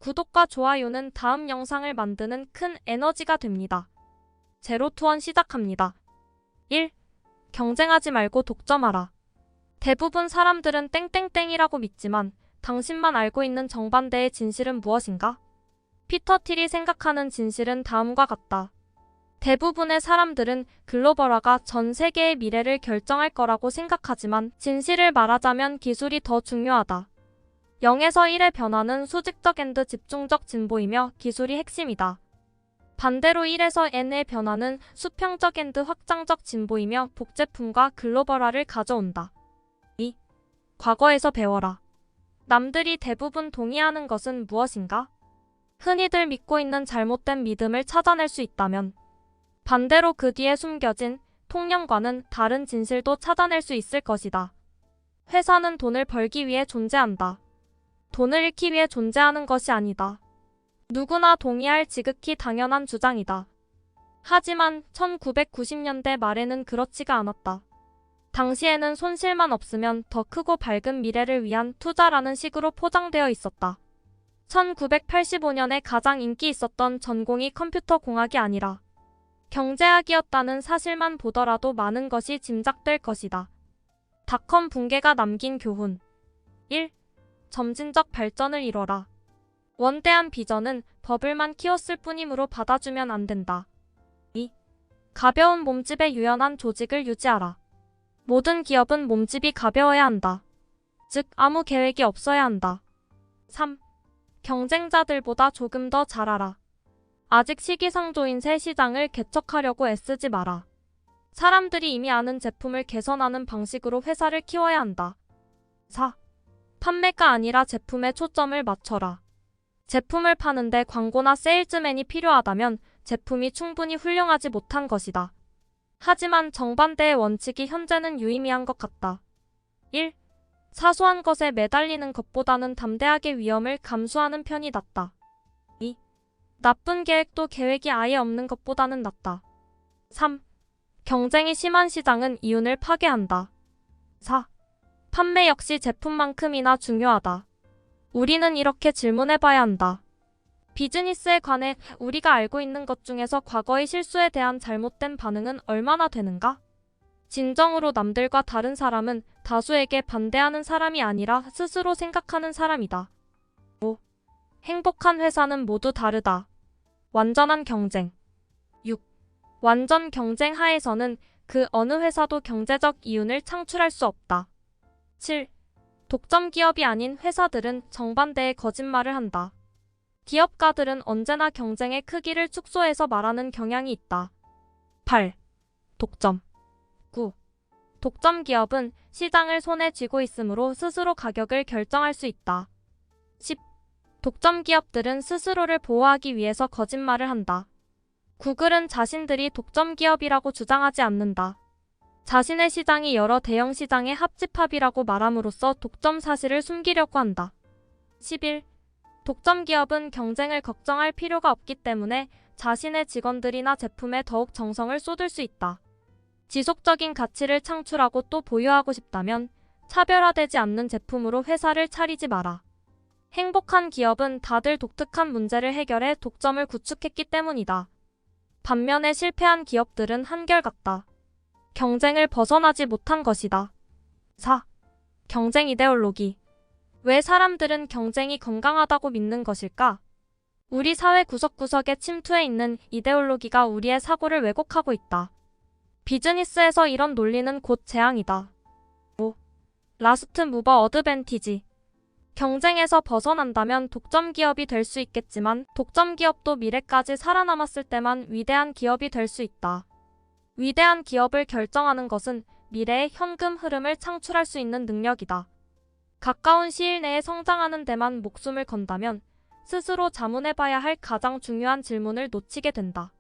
구독과 좋아요는 다음 영상을 만드는 큰 에너지가 됩니다. 제로투원 시작합니다. 1. 경쟁하지 말고 독점하라. 대부분 사람들은 땡땡땡이라고 믿지만 당신만 알고 있는 정반대의 진실은 무엇인가? 피터 틸이 생각하는 진실은 다음과 같다. 대부분의 사람들은 글로벌화가 전 세계의 미래를 결정할 거라고 생각하지만 진실을 말하자면 기술이 더 중요하다. 0에서 1의 변화는 수직적 앤드 집중적 진보이며 기술이 핵심이다. 반대로 1에서 n의 변화는 수평적 앤드 확장적 진보이며 복제품과 글로벌화를 가져온다. 2. 과거에서 배워라. 남들이 대부분 동의하는 것은 무엇인가? 흔히들 믿고 있는 잘못된 믿음을 찾아낼 수 있다면 반대로 그 뒤에 숨겨진 통념과는 다른 진실도 찾아낼 수 있을 것이다. 회사는 돈을 벌기 위해 존재한다. 돈을 잃기 위해 존재하는 것이 아니다. 누구나 동의할 지극히 당연한 주장이다. 하지만 1990년대 말에는 그렇지가 않았다. 당시에는 손실만 없으면 더 크고 밝은 미래를 위한 투자라는 식으로 포장되어 있었다. 1985년에 가장 인기 있었던 전공이 컴퓨터 공학이 아니라 경제학이었다는 사실만 보더라도 많은 것이 짐작될 것이다. 닷컴 붕괴가 남긴 교훈. 1. 점진적 발전을 이뤄라. 원대한 비전은 버블만 키웠을 뿐이므로 받아주면 안 된다. 2. 가벼운 몸집의 유연한 조직을 유지하라. 모든 기업은 몸집이 가벼워야 한다. 즉 아무 계획이 없어야 한다. 3. 경쟁자들보다 조금 더 잘하라. 아직 시기상조인 새 시장을 개척하려고 애쓰지 마라. 사람들이 이미 아는 제품을 개선하는 방식으로 회사를 키워야 한다. 4. 판매가 아니라 제품에 초점을 맞춰라. 제품을 파는데 광고나 세일즈맨이 필요하다면 제품이 충분히 훌륭하지 못한 것이다. 하지만 정반대의 원칙이 현재는 유의미한 것 같다. 1. 사소한 것에 매달리는 것보다는 담대하게 위험을 감수하는 편이 낫다. 2. 나쁜 계획도 계획이 아예 없는 것보다는 낫다. 3. 경쟁이 심한 시장은 이윤을 파괴한다. 4. 판매 역시 제품만큼이나 중요하다. 우리는 이렇게 질문해봐야 한다. 비즈니스에 관해 우리가 알고 있는 것 중에서 과거의 실수에 대한 잘못된 반응은 얼마나 되는가? 진정으로 남들과 다른 사람은 다수에게 반대하는 사람이 아니라 스스로 생각하는 사람이다. 5. 행복한 회사는 모두 다르다. 완전한 경쟁. 6. 완전 경쟁 하에서는 그 어느 회사도 경제적 이윤을 창출할 수 없다. 7. 독점 기업이 아닌 회사들은 정반대의 거짓말을 한다. 기업가들은 언제나 경쟁의 크기를 축소해서 말하는 경향이 있다. 8. 독점. 9. 독점 기업은 시장을 손에 쥐고 있으므로 스스로 가격을 결정할 수 있다. 10. 독점 기업들은 스스로를 보호하기 위해서 거짓말을 한다. 구글은 자신들이 독점 기업이라고 주장하지 않는다. 자신의 시장이 여러 대형 시장의 합집합이라고 말함으로써 독점 사실을 숨기려고 한다. 11. 독점 기업은 경쟁을 걱정할 필요가 없기 때문에 자신의 직원들이나 제품에 더욱 정성을 쏟을 수 있다. 지속적인 가치를 창출하고 또 보유하고 싶다면 차별화되지 않는 제품으로 회사를 차리지 마라. 행복한 기업은 다들 독특한 문제를 해결해 독점을 구축했기 때문이다. 반면에 실패한 기업들은 한결같다. 경쟁을 벗어나지 못한 것이다. 4. 경쟁 이데올로기. 왜 사람들은 경쟁이 건강하다고 믿는 것일까? 우리 사회 구석구석에 침투해 있는 이데올로기가 우리의 사고를 왜곡하고 있다. 비즈니스에서 이런 논리는 곧 재앙이다. 5. 라스트 무버 어드밴티지. 경쟁에서 벗어난다면 독점 기업이 될 수 있겠지만 독점 기업도 미래까지 살아남았을 때만 위대한 기업이 될 수 있다. 위대한 기업을 결정하는 것은 미래의 현금 흐름을 창출할 수 있는 능력이다. 가까운 시일 내에 성장하는 데만 목숨을 건다면 스스로 자문해봐야 할 가장 중요한 질문을 놓치게 된다.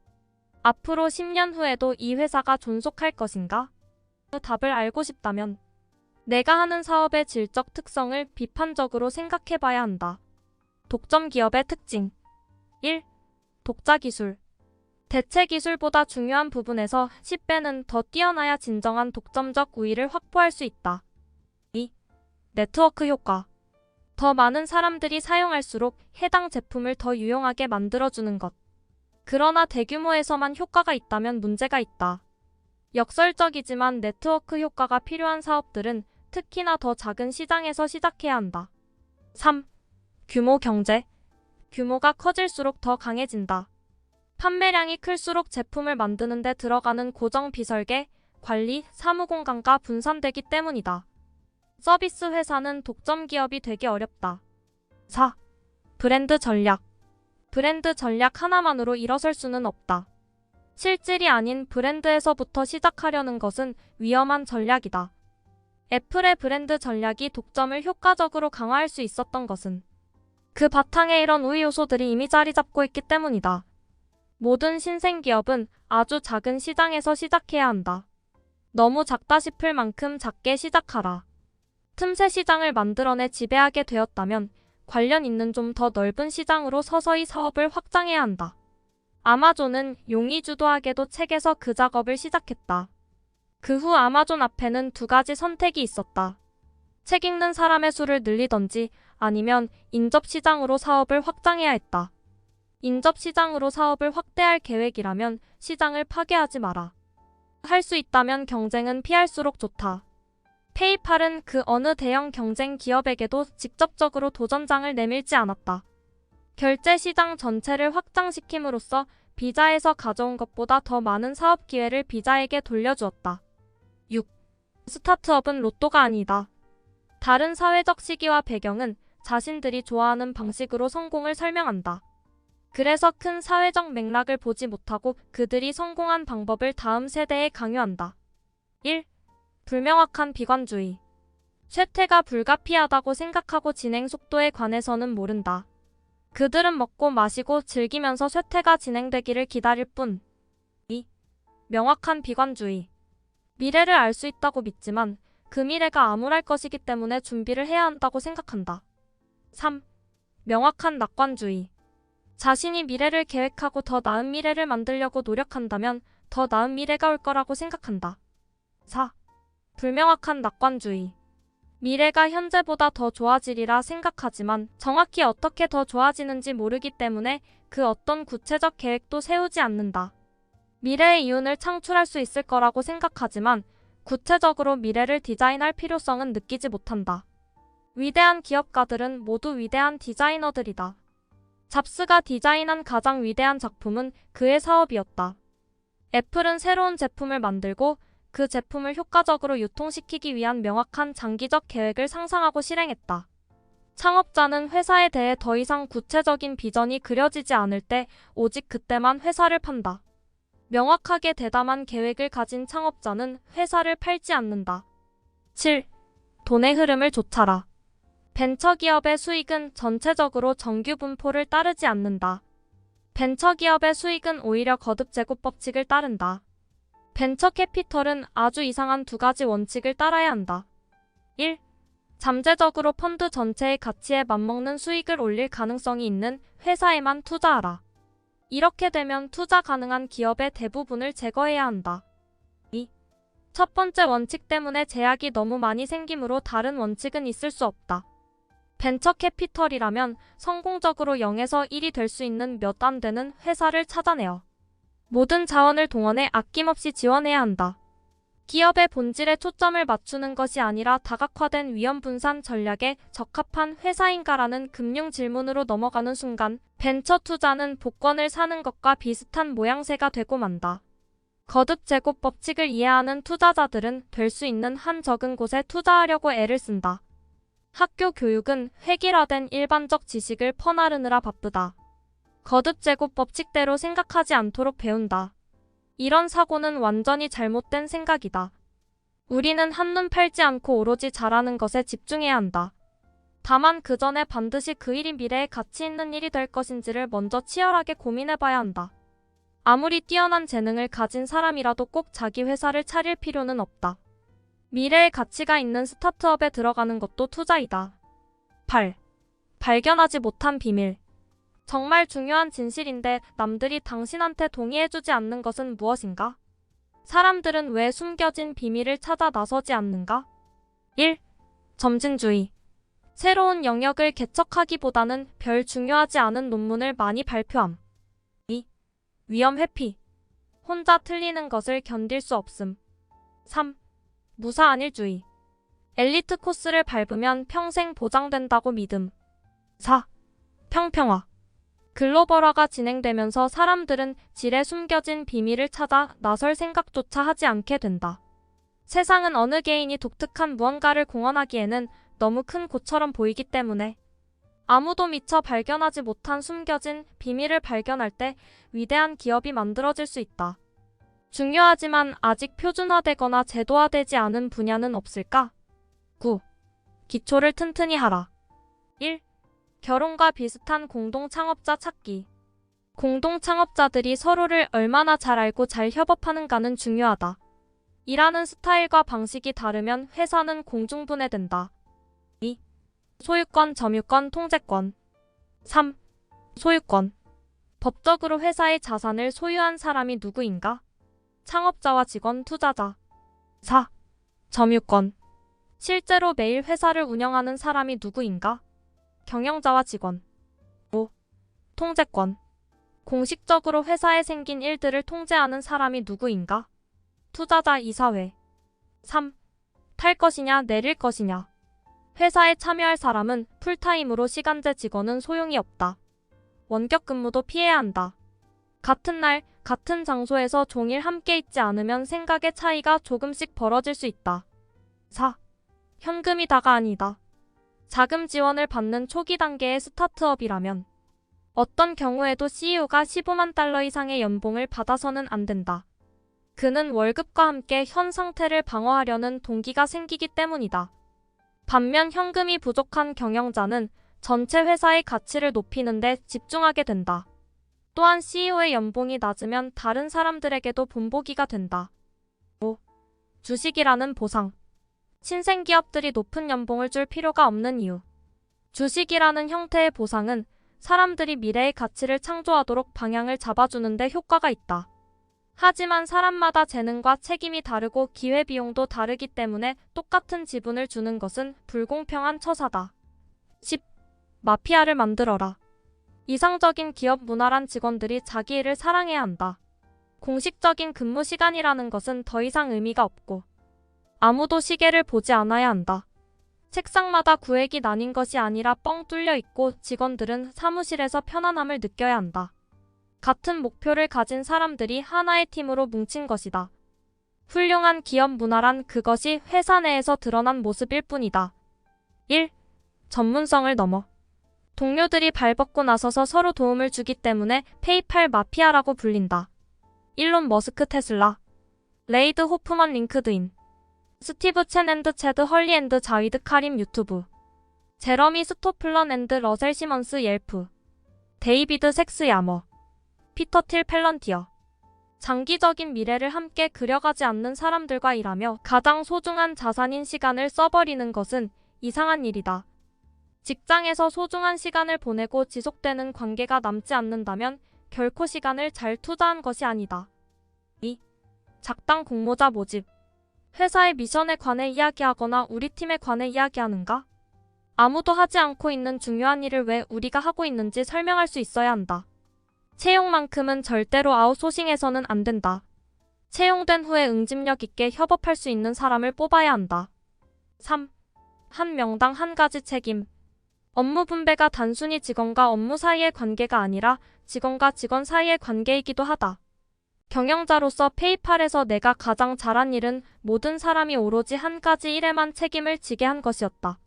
앞으로 10년 후에도 이 회사가 존속할 것인가? 그 답을 알고 싶다면 내가 하는 사업의 질적 특성을 비판적으로 생각해봐야 한다. 독점 기업의 특징. 1. 독자 기술. 대체 기술보다 중요한 부분에서 10배는 더 뛰어나야 진정한 독점적 우위를 확보할 수 있다. 2. 네트워크 효과. 더 많은 사람들이 사용할수록 해당 제품을 더 유용하게 만들어주는 것. 그러나 대규모에서만 효과가 있다면 문제가 있다. 역설적이지만 네트워크 효과가 필요한 사업들은 특히나 더 작은 시장에서 시작해야 한다. 3. 규모 경제. 규모가 커질수록 더 강해진다. 판매량이 클수록 제품을 만드는 데 들어가는 고정 비설계, 관리, 사무 공간가 분산되기 때문이다. 서비스 회사는 독점 기업이 되기 어렵다. 4. 브랜드 전략. 브랜드 전략 하나만으로 일어설 수는 없다. 실질이 아닌 브랜드에서부터 시작하려는 것은 위험한 전략이다. 애플의 브랜드 전략이 독점을 효과적으로 강화할 수 있었던 것은 그 바탕에 이런 우위 요소들이 이미 자리 잡고 있기 때문이다. 모든 신생 기업은 아주 작은 시장에서 시작해야 한다. 너무 작다 싶을 만큼 작게 시작하라. 틈새 시장을 만들어내 지배하게 되었다면 관련 있는 좀 더 넓은 시장으로 서서히 사업을 확장해야 한다. 아마존은 용의주도하게도 책에서 그 작업을 시작했다. 그 후 아마존 앞에는 두 가지 선택이 있었다. 책 읽는 사람의 수를 늘리던지 아니면 인접시장으로 사업을 확장해야 했다. 인접시장으로 사업을 확대할 계획이라면 시장을 파괴하지 마라. 할 수 있다면 경쟁은 피할수록 좋다. 페이팔은 그 어느 대형 경쟁 기업에게도 직접적으로 도전장을 내밀지 않았다. 결제 시장 전체를 확장시킴으로써 비자에서 가져온 것보다 더 많은 사업 기회를 비자에게 돌려주었다. 6. 스타트업은 로또가 아니다. 다른 사회적 시기와 배경은 자신들이 좋아하는 방식으로 성공을 설명한다. 그래서 큰 사회적 맥락을 보지 못하고 그들이 성공한 방법을 다음 세대에 강요한다. 1. 불명확한 비관주의. 쇠퇴가 불가피하다고 생각하고 진행 속도에 관해서는 모른다. 그들은 먹고 마시고 즐기면서 쇠퇴가 진행되기를 기다릴 뿐. 2. 명확한 비관주의. 미래를 알 수 있다고 믿지만 그 미래가 암울할 것이기 때문에 준비를 해야 한다고 생각한다. 3. 명확한 낙관주의. 자신이 미래를 계획하고 더 나은 미래를 만들려고 노력한다면 더 나은 미래가 올 거라고 생각한다. 4. 불명확한 낙관주의. 미래가 현재보다 더 좋아지리라 생각하지만 정확히 어떻게 더 좋아지는지 모르기 때문에 그 어떤 구체적 계획도 세우지 않는다. 미래의 이윤을 창출할 수 있을 거라고 생각하지만 구체적으로 미래를 디자인할 필요성은 느끼지 못한다. 위대한 기업가들은 모두 위대한 디자이너들이다. 잡스가 디자인한 가장 위대한 작품은 그의 사업이었다. 애플은 새로운 제품을 만들고 그 제품을 효과적으로 유통시키기 위한 명확한 장기적 계획을 상상하고 실행했다. 창업자는 회사에 대해 더 이상 구체적인 비전이 그려지지 않을 때 오직 그때만 회사를 판다. 명확하게 대담한 계획을 가진 창업자는 회사를 팔지 않는다. 7. 돈의 흐름을 좇아라. 벤처기업의 수익은 전체적으로 정규 분포를 따르지 않는다. 벤처기업의 수익은 오히려 거듭 제곱 법칙을 따른다. 벤처 캐피털은 아주 이상한 두 가지 원칙을 따라야 한다. 1. 잠재적으로 펀드 전체의 가치에 맞먹는 수익을 올릴 가능성이 있는 회사에만 투자하라. 이렇게 되면 투자 가능한 기업의 대부분을 제거해야 한다. 2. 첫 번째 원칙 때문에 제약이 너무 많이 생기므로 다른 원칙은 있을 수 없다. 벤처 캐피털이라면 성공적으로 0에서 1이 될 수 있는 몇 안 되는 회사를 찾아내어 모든 자원을 동원해 아낌없이 지원해야 한다. 기업의 본질에 초점을 맞추는 것이 아니라 다각화된 위험 분산 전략에 적합한 회사인가라는 금융 질문으로 넘어가는 순간 벤처 투자는 복권을 사는 것과 비슷한 모양새가 되고 만다. 거듭 제곱 법칙을 이해하는 투자자들은 될 수 있는 한 적은 곳에 투자하려고 애를 쓴다. 학교 교육은 획일화된 일반적 지식을 퍼나르느라 바쁘다. 거듭 제곱 법칙대로 생각하지 않도록 배운다. 이런 사고는 완전히 잘못된 생각이다. 우리는 한눈 팔지 않고 오로지 잘하는 것에 집중해야 한다. 다만 그 전에 반드시 그 일이 미래에 가치 있는 일이 될 것인지를 먼저 치열하게 고민해봐야 한다. 아무리 뛰어난 재능을 가진 사람이라도 꼭 자기 회사를 차릴 필요는 없다. 미래의 가치가 있는 스타트업에 들어가는 것도 투자이다. 8. 발견하지 못한 비밀. 정말 중요한 진실인데 남들이 당신한테 동의해주지 않는 것은 무엇인가? 사람들은 왜 숨겨진 비밀을 찾아 나서지 않는가? 1. 점진주의. 새로운 영역을 개척하기보다는 별 중요하지 않은 논문을 많이 발표함. 2. 위험 회피. 혼자 틀리는 것을 견딜 수 없음. 3. 무사안일주의. 엘리트 코스를 밟으면 평생 보장된다고 믿음. 4. 평평화. 글로벌화가 진행되면서 사람들은 질에 숨겨진 비밀을 찾아 나설 생각조차 하지 않게 된다. 세상은 어느 개인이 독특한 무언가를 공헌하기에는 너무 큰 곳처럼 보이기 때문에 아무도 미처 발견하지 못한 숨겨진 비밀을 발견할 때 위대한 기업이 만들어질 수 있다. 중요하지만 아직 표준화되거나 제도화되지 않은 분야는 없을까? 9. 기초를 튼튼히 하라. 1. 결혼과 비슷한 공동 창업자 찾기. 공동 창업자들이 서로를 얼마나 잘 알고 잘 협업하는가는 중요하다. 일하는 스타일과 방식이 다르면 회사는 공중분해된다. 2. 소유권, 점유권, 통제권. 3. 소유권. 법적으로 회사의 자산을 소유한 사람이 누구인가? 창업자와 직원, 투자자. 4. 점유권. 실제로 매일 회사를 운영하는 사람이 누구인가? 경영자와 직원. 5. 통제권. 공식적으로 회사에 생긴 일들을 통제하는 사람이 누구인가? 투자자, 이사회. 3. 탈 것이냐, 내릴 것이냐. 회사에 참여할 사람은 풀타임으로 시간제 직원은 소용이 없다. 원격 근무도 피해야 한다. 같은 날, 같은 장소에서 종일 함께 있지 않으면 생각의 차이가 조금씩 벌어질 수 있다. 4. 현금이 다가 아니다. 자금 지원을 받는 초기 단계의 스타트업이라면 어떤 경우에도 CEO가 15만 달러 이상의 연봉을 받아서는 안 된다. 그는 월급과 함께 현 상태를 방어하려는 동기가 생기기 때문이다. 반면 현금이 부족한 경영자는 전체 회사의 가치를 높이는 데 집중하게 된다. 또한 CEO의 연봉이 낮으면 다른 사람들에게도 본보기가 된다. 5. 주식이라는 보상. 신생기업들이 높은 연봉을 줄 필요가 없는 이유. 주식이라는 형태의 보상은 사람들이 미래의 가치를 창조하도록 방향을 잡아주는 데 효과가 있다. 하지만 사람마다 재능과 책임이 다르고 기회비용도 다르기 때문에 똑같은 지분을 주는 것은 불공평한 처사다. 10. 마피아를 만들어라. 이상적인 기업 문화란 직원들이 자기 일을 사랑해야 한다. 공식적인 근무 시간이라는 것은 더 이상 의미가 없고 아무도 시계를 보지 않아야 한다. 책상마다 구획이 나뉜 것이 아니라 뻥 뚫려 있고 직원들은 사무실에서 편안함을 느껴야 한다. 같은 목표를 가진 사람들이 하나의 팀으로 뭉친 것이다. 훌륭한 기업 문화란 그것이 회사 내에서 드러난 모습일 뿐이다. 1. 전문성을 넘어. 동료들이 발벗고 나서서 서로 도움을 주기 때문에 페이팔 마피아라고 불린다. 일론 머스크 테슬라, 레이드 호프먼 링크드인, 스티브 첸 앤드 체드 헐리 앤드 자위드 카림 유튜브, 제러미 스토플런 앤드 러셀 시먼스 옐프, 데이비드 섹스 야머, 피터 틸 펠런티어. 장기적인 미래를 함께 그려가지 않는 사람들과 일하며 가장 소중한 자산인 시간을 써버리는 것은 이상한 일이다. 직장에서 소중한 시간을 보내고 지속되는 관계가 남지 않는다면 결코 시간을 잘 투자한 것이 아니다. 2. 작당 공모자 모집. 회사의 미션에 관해 이야기하거나 우리 팀에 관해 이야기하는가? 아무도 하지 않고 있는 중요한 일을 왜 우리가 하고 있는지 설명할 수 있어야 한다. 채용만큼은 절대로 아웃소싱해서는 안 된다. 채용된 후에 응집력 있게 협업할 수 있는 사람을 뽑아야 한다. 3. 한 명당 한 가지 책임. 업무 분배가 단순히 직원과 업무 사이의 관계가 아니라 직원과 직원 사이의 관계이기도 하다. 경영자로서 페이팔에서 내가 가장 잘한 일은 모든 사람이 오로지 한 가지 일에만 책임을 지게 한 것이었다.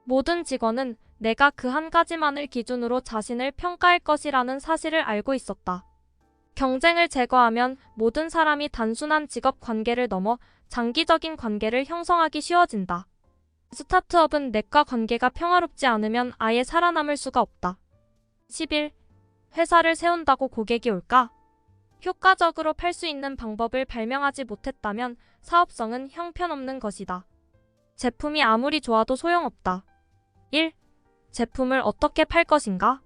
모든 직원은 내가 그 한 가지만을 기준으로 자신을 평가할 것이라는 사실을 알고 있었다. 경쟁을 제거하면 모든 사람이 단순한 직업 관계를 넘어 장기적인 관계를 형성하기 쉬워진다. 스타트업은 내과 관계가 평화롭지 않으면 아예 살아남을 수가 없다. 11. 회사를 세운다고 고객이 올까? 효과적으로 팔 수 있는 방법을 발명하지 못했다면 사업성은 형편없는 것이다. 제품이 아무리 좋아도 소용없다. 1. 제품을 어떻게 팔 것인가?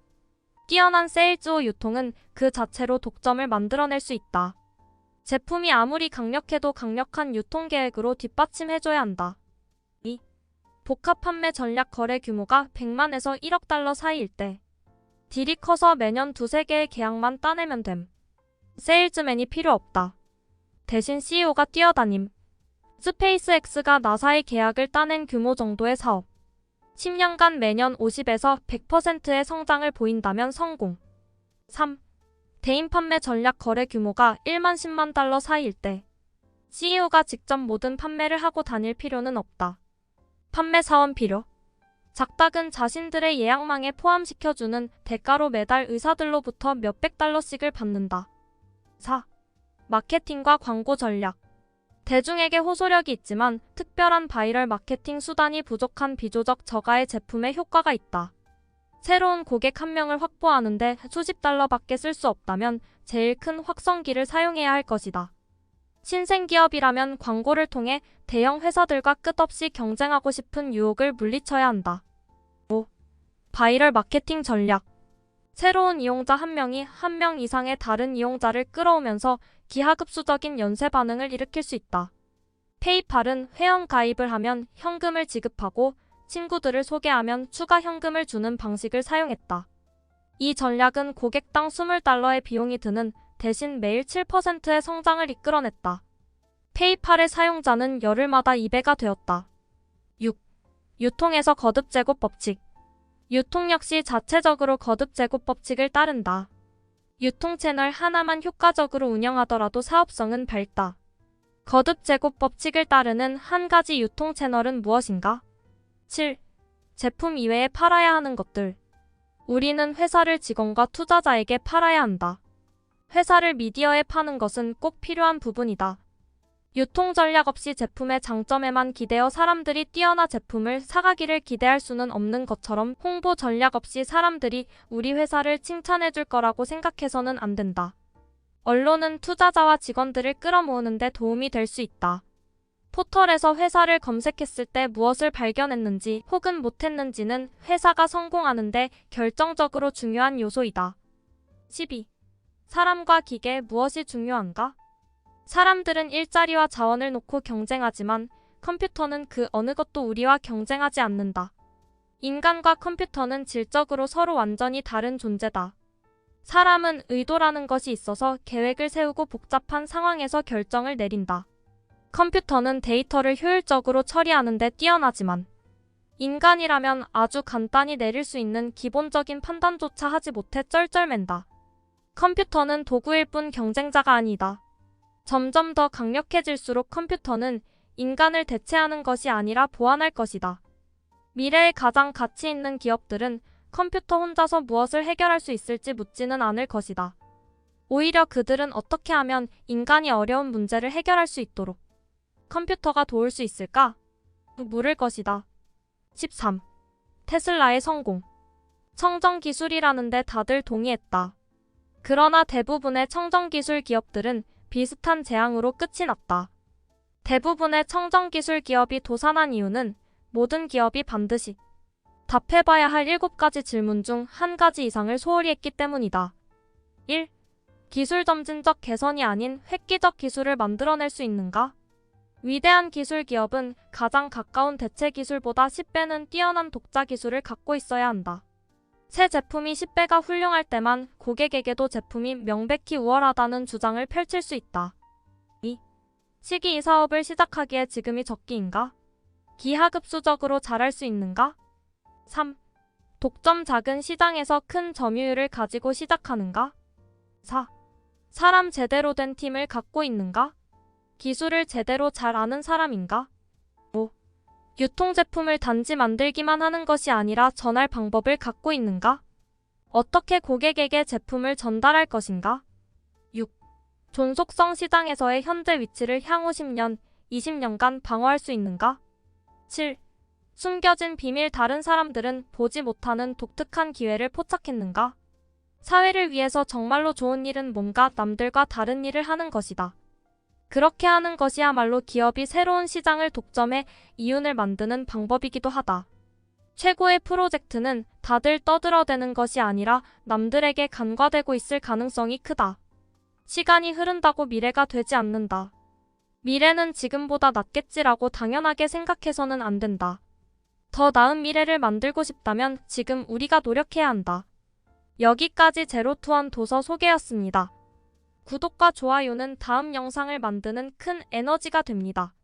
뛰어난 세일즈와 유통은 그 자체로 독점을 만들어낼 수 있다. 제품이 아무리 강력해도 강력한 유통 계획으로 뒷받침해줘야 한다. 2. 복합 판매 전략 거래 규모가 100만에서 1억 달러 사이일 때 딜이 커서 매년 두세 개의 계약만 따내면 됨. 세일즈맨이 필요 없다. 대신 CEO가 뛰어다님. 스페이스X가 나사의 계약을 따낸 규모 정도의 사업. 10년간 매년 50에서 100%의 성장을 보인다면 성공. 3. 대인 판매 전략 거래 규모가 1만 10만 달러 사이일 때 CEO가 직접 모든 판매를 하고 다닐 필요는 없다. 판매 사원 필요. 작닭은 자신들의 예약망에 포함시켜주는 대가로 매달 의사들로부터 몇백 달러씩을 받는다. 4. 마케팅과 광고 전략. 대중에게 호소력이 있지만 특별한 바이럴 마케팅 수단이 부족한 비교적 저가의 제품에 효과가 있다. 새로운 고객 한 명을 확보하는데 수십 달러밖에 쓸 수 없다면 제일 큰 확성기를 사용해야 할 것이다. 신생기업이라면 광고를 통해 대형 회사들과 끝없이 경쟁하고 싶은 유혹을 물리쳐야 한다. 5. 바이럴 마케팅 전략. 새로운 이용자 한 명이 한 명 이상의 다른 이용자를 끌어오면서 기하급수적인 연쇄 반응을 일으킬 수 있다. 페이팔은 회원 가입을 하면 현금을 지급하고 친구들을 소개하면 추가 현금을 주는 방식을 사용했다. 이 전략은 고객당 20달러의 비용이 드는 대신 매일 7%의 성장을 이끌어냈다. 페이팔의 사용자는 열흘마다 2배가 되었다. 6. 유통에서 거듭 제곱 법칙. 유통 역시 자체적으로 거듭 제곱 법칙을 따른다. 유통 채널 하나만 효과적으로 운영하더라도 사업성은 밝다. 거듭 제곱 법칙을 따르는 한 가지 유통 채널은 무엇인가? 7. 제품 이외에 팔아야 하는 것들. 우리는 회사를 직원과 투자자에게 팔아야 한다. 회사를 미디어에 파는 것은 꼭 필요한 부분이다. 유통 전략 없이 제품의 장점에만 기대어 사람들이 뛰어나 제품을 사가기를 기대할 수는 없는 것처럼 홍보 전략 없이 사람들이 우리 회사를 칭찬해줄 거라고 생각해서는 안 된다. 언론은 투자자와 직원들을 끌어모으는 데 도움이 될 수 있다. 포털에서 회사를 검색했을 때 무엇을 발견했는지 혹은 못했는지는 회사가 성공하는데 결정적으로 중요한 요소이다. 12. 사람과 기계 무엇이 중요한가? 사람들은 일자리와 자원을 놓고 경쟁하지만 컴퓨터는 그 어느 것도 우리와 경쟁하지 않는다. 인간과 컴퓨터는 질적으로 서로 완전히 다른 존재다. 사람은 의도라는 것이 있어서 계획을 세우고 복잡한 상황에서 결정을 내린다. 컴퓨터는 데이터를 효율적으로 처리하는 데 뛰어나지만 인간이라면 아주 간단히 내릴 수 있는 기본적인 판단조차 하지 못해 쩔쩔맨다. 컴퓨터는 도구일 뿐 경쟁자가 아니다. 점점 더 강력해질수록 컴퓨터는 인간을 대체하는 것이 아니라 보완할 것이다. 미래에 가장 가치 있는 기업들은 컴퓨터 혼자서 무엇을 해결할 수 있을지 묻지는 않을 것이다. 오히려 그들은 어떻게 하면 인간이 어려운 문제를 해결할 수 있도록 컴퓨터가 도울 수 있을까? 물을 것이다. 13. 테슬라의 성공. 청정 기술이라는데 다들 동의했다. 그러나 대부분의 청정 기술 기업들은 비슷한 재앙으로 끝이 났다. 대부분의 청정 기술 기업이 도산한 이유는 모든 기업이 반드시 답해봐야 할 7가지 질문 중 한 가지 이상을 소홀히 했기 때문이다. 1. 기술 점진적 개선이 아닌 획기적 기술을 만들어낼 수 있는가? 위대한 기술 기업은 가장 가까운 대체 기술보다 10배는 뛰어난 독자 기술을 갖고 있어야 한다. 새 제품이 10배가 훌륭할 때만 고객에게도 제품이 명백히 우월하다는 주장을 펼칠 수 있다. 2. 시기 이 사업을 시작하기에 지금이 적기인가? 기하급수적으로 잘할 수 있는가? 3. 독점 작은 시장에서 큰 점유율을 가지고 시작하는가? 4. 사람 제대로 된 팀을 갖고 있는가? 기술을 제대로 잘 아는 사람인가? 5. 유통제품을 단지 만들기만 하는 것이 아니라 전할 방법을 갖고 있는가? 어떻게 고객에게 제품을 전달할 것인가? 6. 존속성 시장에서의 현재 위치를 향후 10년, 20년간 방어할 수 있는가? 7. 숨겨진 비밀 다른 사람들은 보지 못하는 독특한 기회를 포착했는가? 사회를 위해서 정말로 좋은 일은 뭔가 남들과 다른 일을 하는 것이다. 그렇게 하는 것이야말로 기업이 새로운 시장을 독점해 이윤을 만드는 방법이기도 하다. 최고의 프로젝트는 다들 떠들어대는 것이 아니라 남들에게 간과되고 있을 가능성이 크다. 시간이 흐른다고 미래가 되지 않는다. 미래는 지금보다 낫겠지라고 당연하게 생각해서는 안 된다. 더 나은 미래를 만들고 싶다면 지금 우리가 노력해야 한다. 여기까지 제로투원 도서 소개였습니다. 구독과 좋아요는 다음 영상을 만드는 큰 에너지가 됩니다.